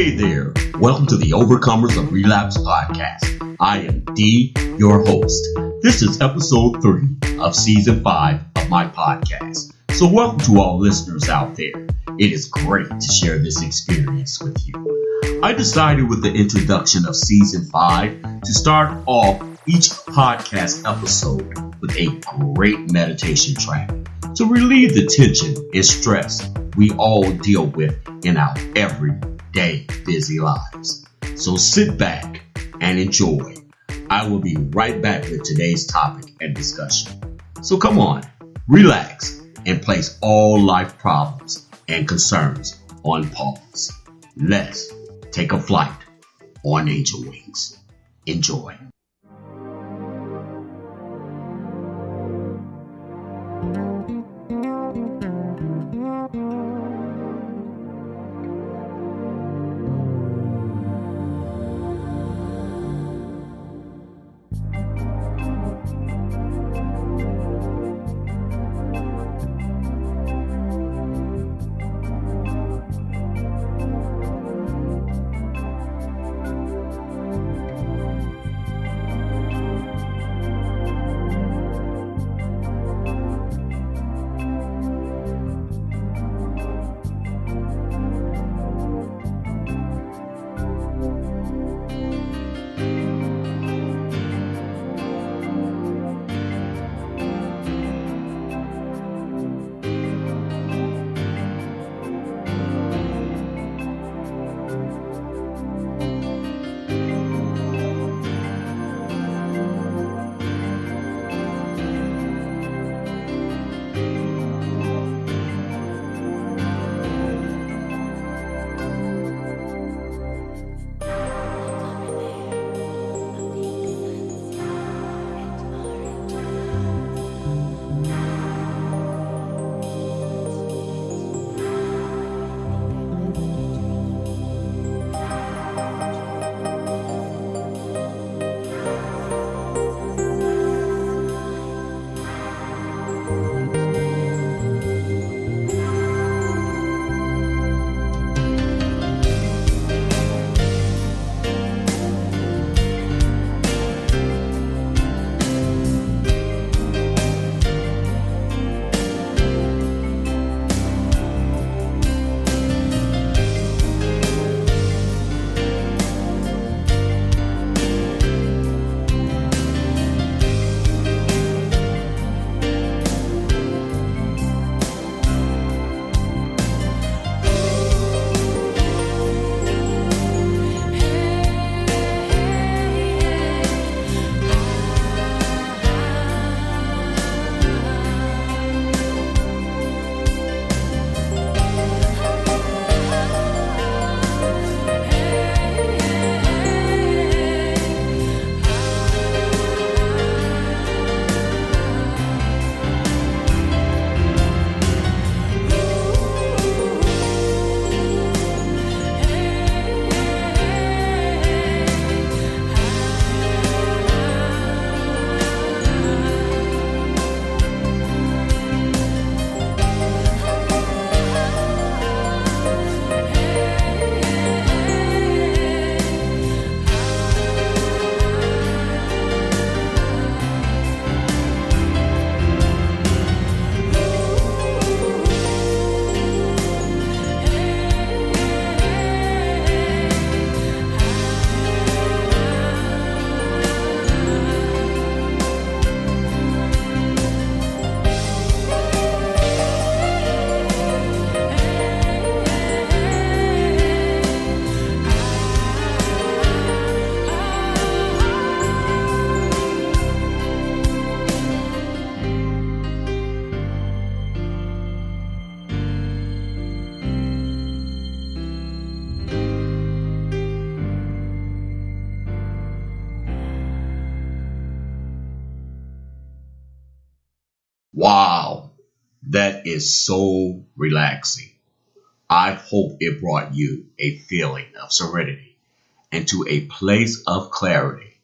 Hey there, welcome to the Overcomers of Relapse podcast. I am D, your host. This is episode 3 of season 5 of my podcast. So welcome to all listeners out there. It is great to share this experience with you. I decided with the introduction of season 5 to start off each podcast episode with a great meditation track to relieve the tension and stress we all deal with in our everyday busy lives. So sit back and enjoy. I will be right back with today's topic and discussion. So come on, relax and place all life problems and concerns on pause. Let's take a flight on angel wings. Enjoy. Wow, that is so relaxing. I hope it brought you a feeling of serenity and to a place of clarity.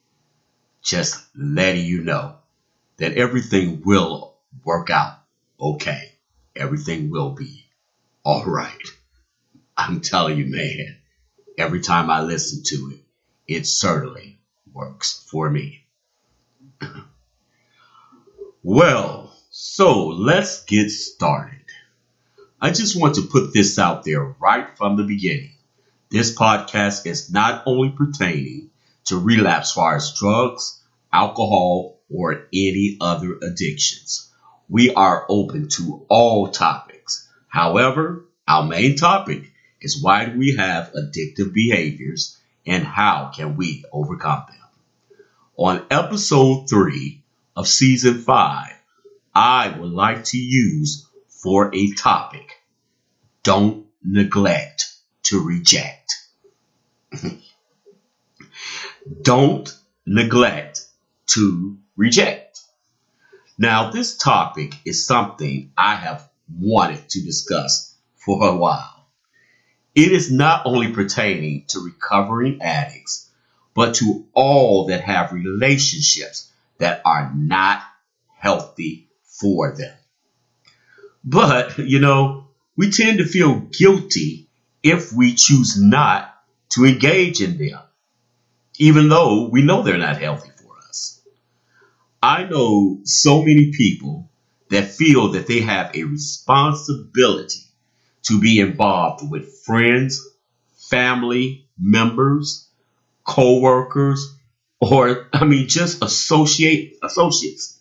Just letting you know that everything will work out okay. Everything will be all right. I'm telling you, man, Every time I listen to it, it certainly works for me. Well, so let's get started. I just want to put this out there right from the beginning. This podcast is not only pertaining to relapse as far as drugs, alcohol, or any other addictions. We are open to all topics. However, our main topic is why do we have addictive behaviors and how can we overcome them? On episode 3 of season 5, I would like to use for a topic, don't neglect to reject. Don't neglect to reject. Now, this topic is something I have wanted to discuss for a while. It is not only pertaining to recovering addicts, but to all that have relationships that are not healthy for them. But, we tend to feel guilty if we choose not to engage in them, even though we know they're not healthy for us. I know so many people that feel that they have a responsibility to be involved with friends, family members, co-workers, or just associates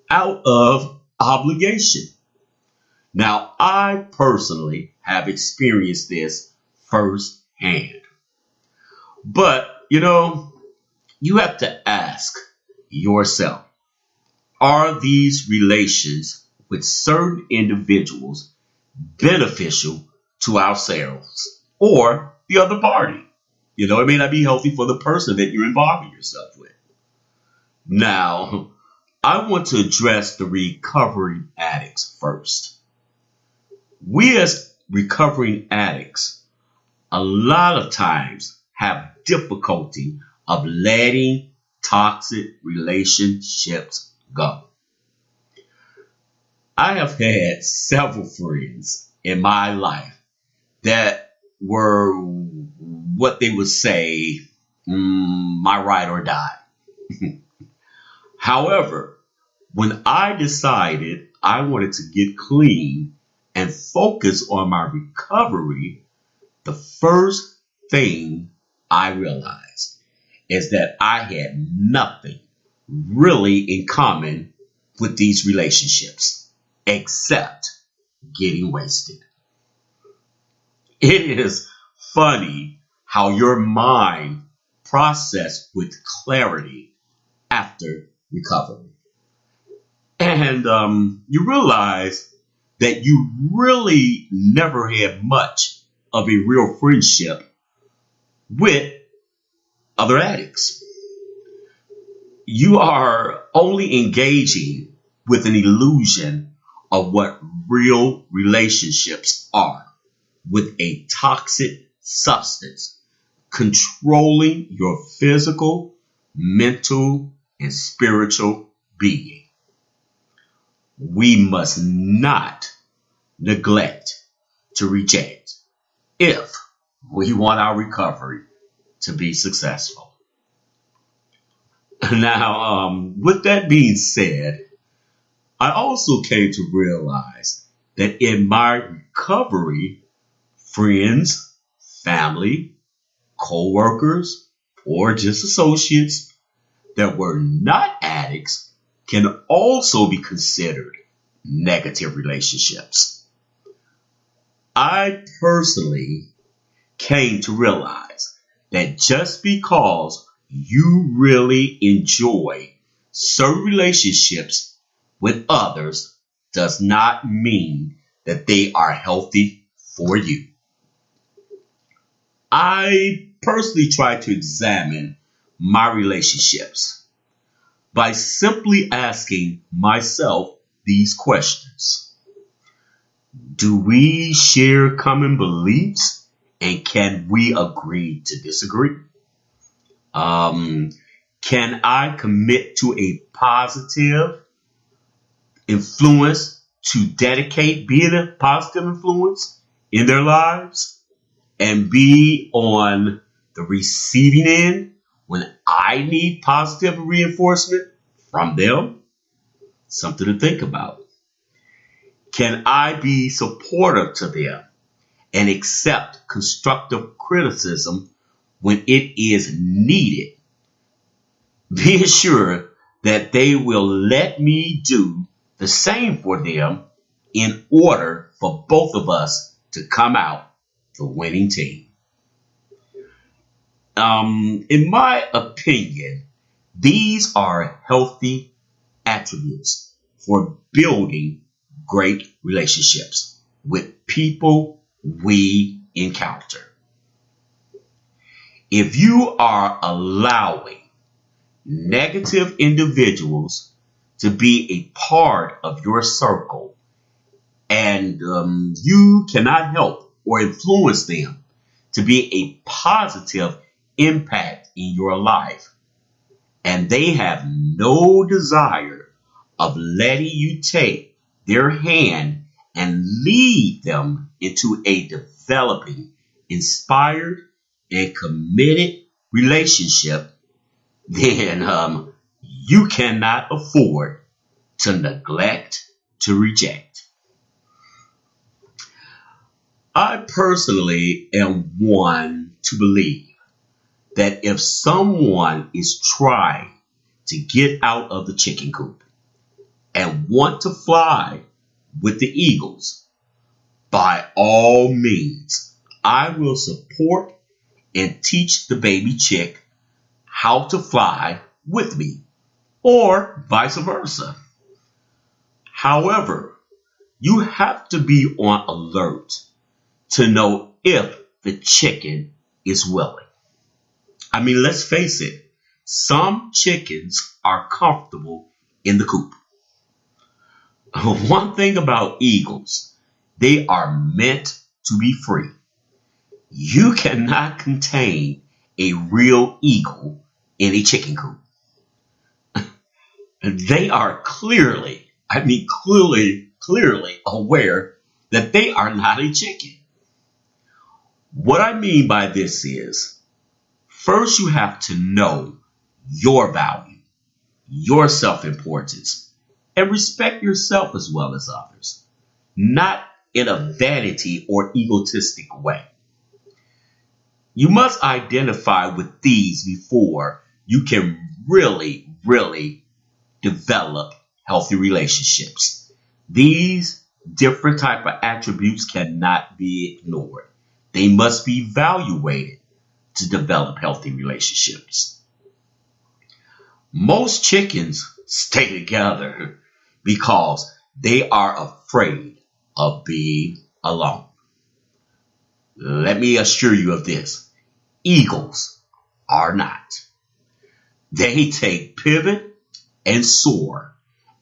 out of obligation. Now, I personally have experienced this firsthand. But, you have to ask yourself, are these relations with certain individuals beneficial to ourselves or the other party? It may not be healthy for the person that you're involving yourself with. Now, I want to address the recovering addicts first. We as recovering addicts, a lot of times have difficulty of letting toxic relationships go. I have had several friends in my life that were what they would say, my ride or die. However, when I decided I wanted to get clean and focus on my recovery, the first thing I realized is that I had nothing really in common with these relationships except getting wasted. It is funny how your mind processes with clarity after recovery. And you realize that you really never had much of a real friendship with other addicts. You are only engaging with an illusion of what real relationships are, with a toxic substance controlling your physical, mental, and spiritual being. We must not neglect to reject if we want our recovery to be successful. Now, with that being said, I also came to realize that in my recovery, friends, family, co-workers, or just associates that were not addicts can also be considered negative relationships. I personally came to realize that just because you really enjoy certain relationships with others does not mean that they are healthy for you. I personally try to examine my relationships by simply asking myself these questions. Do we share common beliefs, and can we agree to disagree? Can I commit to a positive influence to dedicate being a positive influence in their lives? and be on the receiving end when I need positive reinforcement from them? Something to think about. Can I be supportive to them and accept constructive criticism when it is needed? Be assured that they will let me do the same for them in order for both of us to come out the winning team. In my opinion, these are healthy attributes for building great relationships with people we encounter. If you are allowing negative individuals to be a part of your circle and you cannot help or influence them to be a positive impact in your life, and they have no desire of letting you take their hand and lead them into a developing, inspired, and committed relationship, then you cannot afford to neglect, to reject. I personally am one to believe that if someone is trying to get out of the chicken coop and want to fly with the eagles, by all means, I will support and teach the baby chick how to fly with me, or vice versa. However, you have to be on alert to know if the chicken is willing. I mean, let's face it, some chickens are comfortable in the coop. One thing about eagles, they are meant to be free. You cannot contain a real eagle in a chicken coop. They are clearly aware that they are not a chicken. What I mean by this is, first you have to know your value, your self-importance, and respect yourself as well as others, not in a vanity or egotistic way. You must identify with these before you can really develop healthy relationships. These different type of attributes cannot be ignored. They must be evaluated to develop healthy relationships. Most chickens stay together because they are afraid of being alone. Let me assure you of this. Eagles are not. They take pivot and soar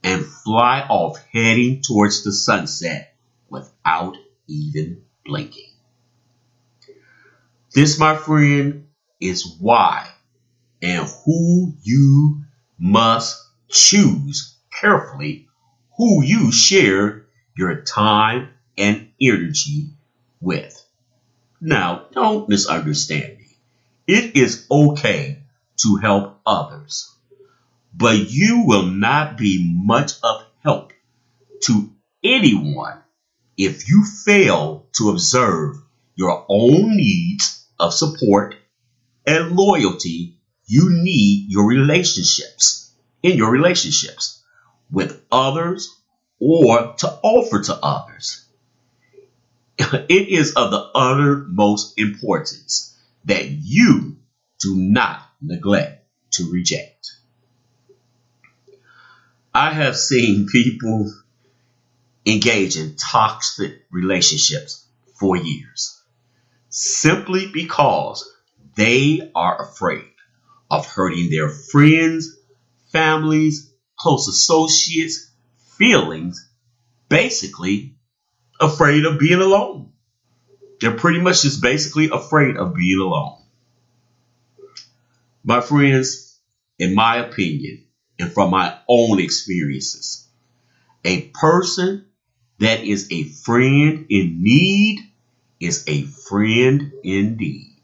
and fly off heading towards the sunset without even blinking. This, my friend, is why and who you must choose carefully who you share your time and energy with. Now, don't misunderstand me. It is okay to help others, but you will not be much of help to anyone if you fail to observe your own needs of support and loyalty you need in your relationships with others or to offer to others. It is of the uttermost importance that you do not neglect to reject. I have seen people engage in toxic relationships for years simply because they are afraid of hurting their friends, families, close associates' feelings, basically afraid of being alone. They're pretty much just basically afraid of being alone. My friends, in my opinion, and from my own experiences, a person that is a friend in need is a friend indeed.